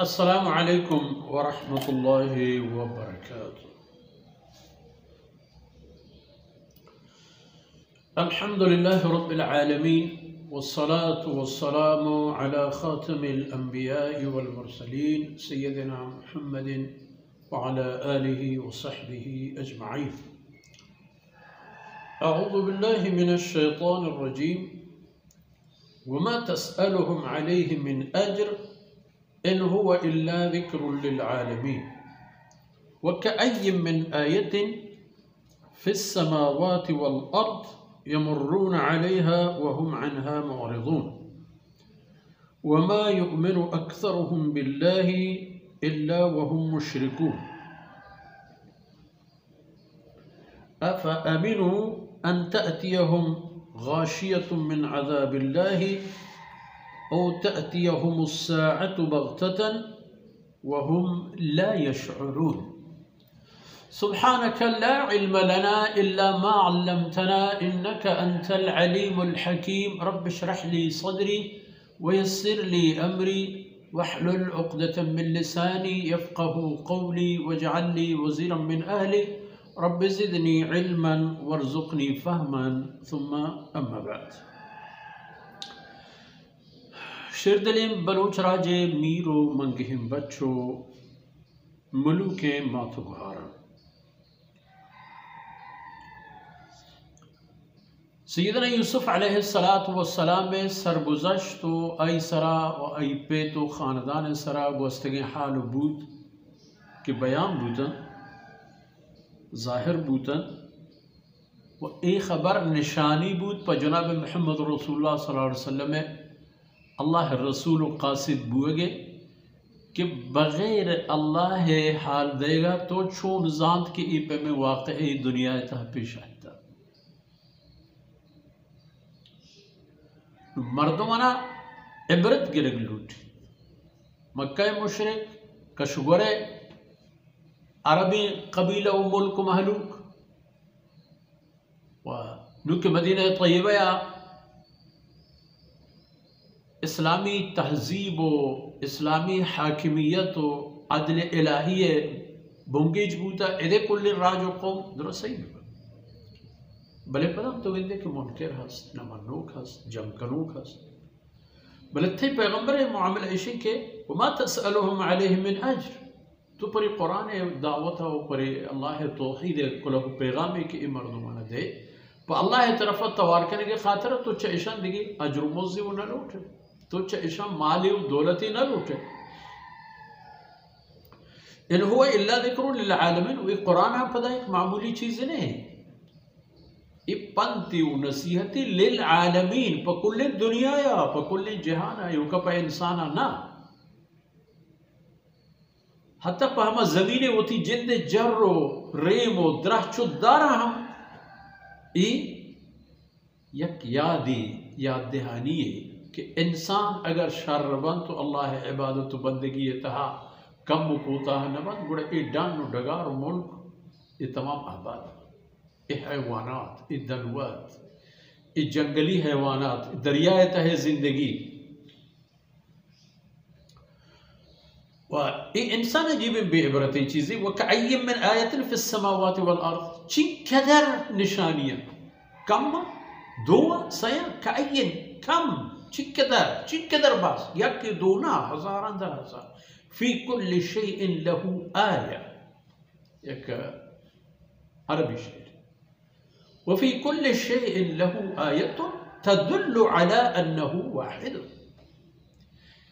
अस्सलामु अलैकुम वरहमतुल्लाहि वबरकातुहू। अल्हम्दुलिल्लाहि रब्बिल आलमीन वस्सलातु वस्सलामु अला खातिमिल अंबियाइ वल मुरसलीन सय्यदिना मुहम्मदिन व अला आलिहि व सहबिहि अजमईन। अऊज़ु बिल्लाहि मिनश शैतानिर रजीम वमा तस्अलुहुम अलैहि मिन अज्र इन हुवा इल्ला ज़िक्रुन लिल आलमीन वकअय्यिन मिन आयतिन फ़िस समावाति वल अर्ज़ यमुर्रून अलैहा वहुम अन्हा मुअरिज़ून वमा युअमिनु अक्सरुहुम बिल्लाहि इल्ला वहुम मुश्रिकून अफ़अमिनु अन तअतियहुम गाशियतुम मिन अज़ाबिल्लाहि औ तअतियहुमुस्साअतु बग़्ततन वहुम ला यशऊरून। सुब्हानक ला इल्म लना इल्ला मा अल्लमतना इन्नका अंतल अलीमुल हकीम। रब्बि इश्रह ली सदरी वयस्सिर ली अमरी वहलुल उक़दतम मिन लिसानी यफ़क़हू क़ौली वजअल ली वज़ीरन मिन अहली रब्बि ज़िदनी इल्मन वरज़ुक़नी फ़हमन सुम्मा अम्मा बाद। शिरदलिम बलूच राजे मीरो मंगिहिम बच्चो मलूके माथु गुहारा सैयदना यूसुफ अलैहिस्सलातु वस्सलाम में सरगुज़श्त आई सरा व आई पेतो ख़ानदान सरा गोस्तगे हाल बूत के बयान बूतन ज़ाहिर बूतन व एक ख़बर निशानी बूत पर जनाब मोहम्मद रसूलुल्लाह सल्लल्लाहु अलैहि वसल्लम में अल्लाह रसूल कासिद बुएगे कि बग़ैर अल्लाह हाल देगा तो छोन जात के इपे में वाक़ई दुनिया तह पेश आता मर्दमाना इबरत गिरग लूटी मक्का मुशरिक कशगरे अरबी कबीला व मुल्क महलूक व नुक मदीना तय्यबा इस्लामी तहजीब व इस्लामी हाकिमियत व अदल इलाही बुंगेज बूता इदे कुल्ल राज व कौम दुरुस्त सही भले पदम तो विंदे के मुनकर हस नमनूक हस जमकनूक हस भले थे पैगंबर मुआमल ऐशे के वमा तसअलुहुम अलैहि मिन अज्र तो पर कुरान दावत हो पर अल्लाह तौहीद कुल पैगाम के मर्दमाना दे पर अल्लाह तरफ तवार करने के खातिर तो चैशन दिगी अजर मुज़ी न लूटे तो चैशा माली दौलती न लूटे। इन हुआ इल्ला ज़िक्रुन लिल आलमीन। वे कुरान आप पता एक मामूली चीज़ नहीं है, ये पंती व नसीहती लिल आलमीन पकुल्ले दुनिया या पकुल्ले जहान है युका पे इंसाना ना हत्ता पहमा ज़मीने होती जिंदे जर्रो रेमो द्राचुद्दारा हम यक यादी याद दहानी है कि इंसान अगर शर्रबन तो अल्लाह इबादत बंदगी तहा कम कोता नबन गुड़ ए डान डगार मुल्क ये तमाम आबाद ये हैवानात ये दलवत ये जंगली हैवानात दरियाए तहे जिंदगी व ये इंसान अजीब बेइबरती चीज़ें व कअय्यिन मिन आयतिन फ़िस समावाति वल अर्ज़ चिकदर निशानियाँ कम दो सया कअय्यिन कम चिकदर बस यक दो ना हजार अंदर हजार फी कुल्लि शैइन लहू आया एक अरबी शेर व फी कुल्लि शैइन लहू आयतुन तदुल्लु अला अन्नहु वाहिद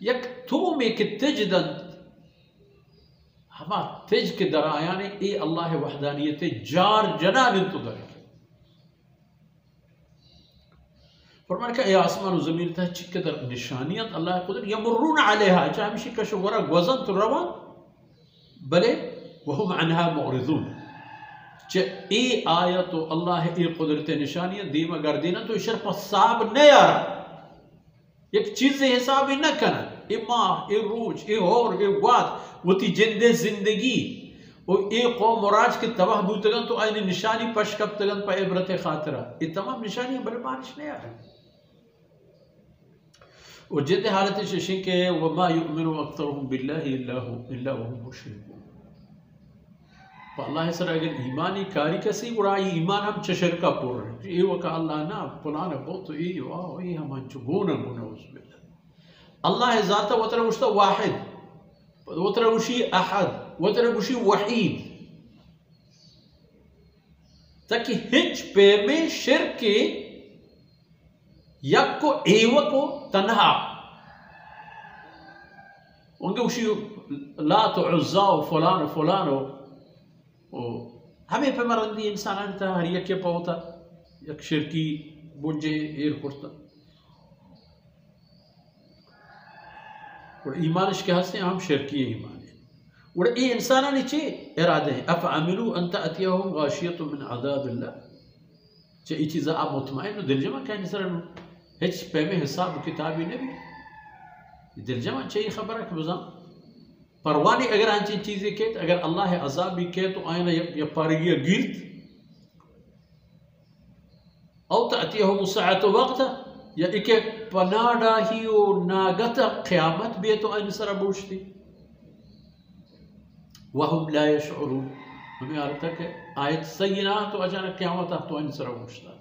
यक तुम एक तजदन हमा तेज के दराया ने ए अल्लाह वहदानियत जार जनान तो दर फरमान का आसमान और ज़मीन था चिकदर निशानियत अल्लाह कुदरत यमुर्रून अलैहा चाहमिशी का शुगरा गज़न तो रवा बले वहुम अन्हा मुअरिज़ून च ए आयत तो अल्लाह ए कुदरत निशानियत दीमा गर्दीना तो इशर पर साब न यार एक चीज़ हिसाब न करना ए माह ए रोज ए और ए वाद वती जिंदे जिंदगी और ए कौम मराज के तबाह बूतगन तो आईने निशानी पशकब तगन पर इबरत खातरा ये तमाम निशानियां बड़े बारिश नहीं आ रही और जिंदे हालत शशि के वमा युमिनु अक्सरुहुम बिल्लाहि इल्ला वहुम मुशरिकून। अल्लाह सर अगर ईमानी कारी कसी उड़ा ईमान हम चशर का पुर ये वका अल्लाह ना पुलाना बहुत ये वाह ये हम चुगोना गुना उसमें अल्लाह ज़ात वतरा उस्ता वाहिद वतरा उशी अहद वतरा उशी वहीद ताकि हिच पे में शिरक के यक को एव को तन्हा उनके उसी ला तो उज़्ज़ा फलान फलानो ओ हमें पे मरंदी इंसान था हर एक के पौता एक शिरकी बुझे एर कुर्ता और ईमान के हस्ते हम शिरकी ईमान है और ये इंसान ने चे इरादे हैं अफ अमिलू अन तअतियहुम गाशियतुम मिन अज़ाबिल्लाह चे ये चीज़ आप मुतमईन दिल जमा क्या निसर हिच पे में हिसाब किताबी नबी दिल जमा चाहिए खबर है कि बुज़ा परवानी अगर आंची चीज़ें के अगर अल्लाह अज़ाब भी के तो आयना या पारगी गिरत औ तअतियहुम सअत वक्त या इके पनाडा ही ओ नागत क़यामत भी तो आयन सरा बूझती वहुम ला यशउरून हमें आ रहा है आयत सही ना तो अचानक क़यामत तो आयन सरा बूझता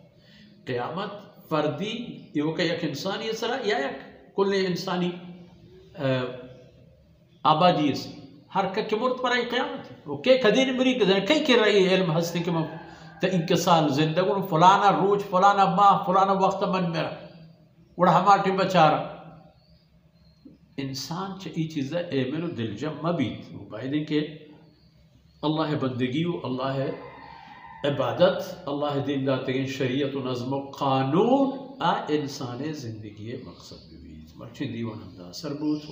क़यामत फर्दी यो का एक इंसानी सरा या एक कुल इंसानी आबादी से हर के मुर्त पर आई क़यामत वो के कदीन मरी कई के रही इल्म हस्ती के तो इनके साल जिंदगी फलाना रोज फलाना माह फलाना वक्त मन मेरा उड़ा हमारे बचारा इंसान च ई चीज़ ए मेरे दिल जम मबीत मुबाइदे के अल्लाह बंदगी अल्लाह इबादत अल्लाह दीन दाते शरीयत नज़्म कानून आ इंसान जिंदगी मकसद भी मर्ची दीवान सरबूत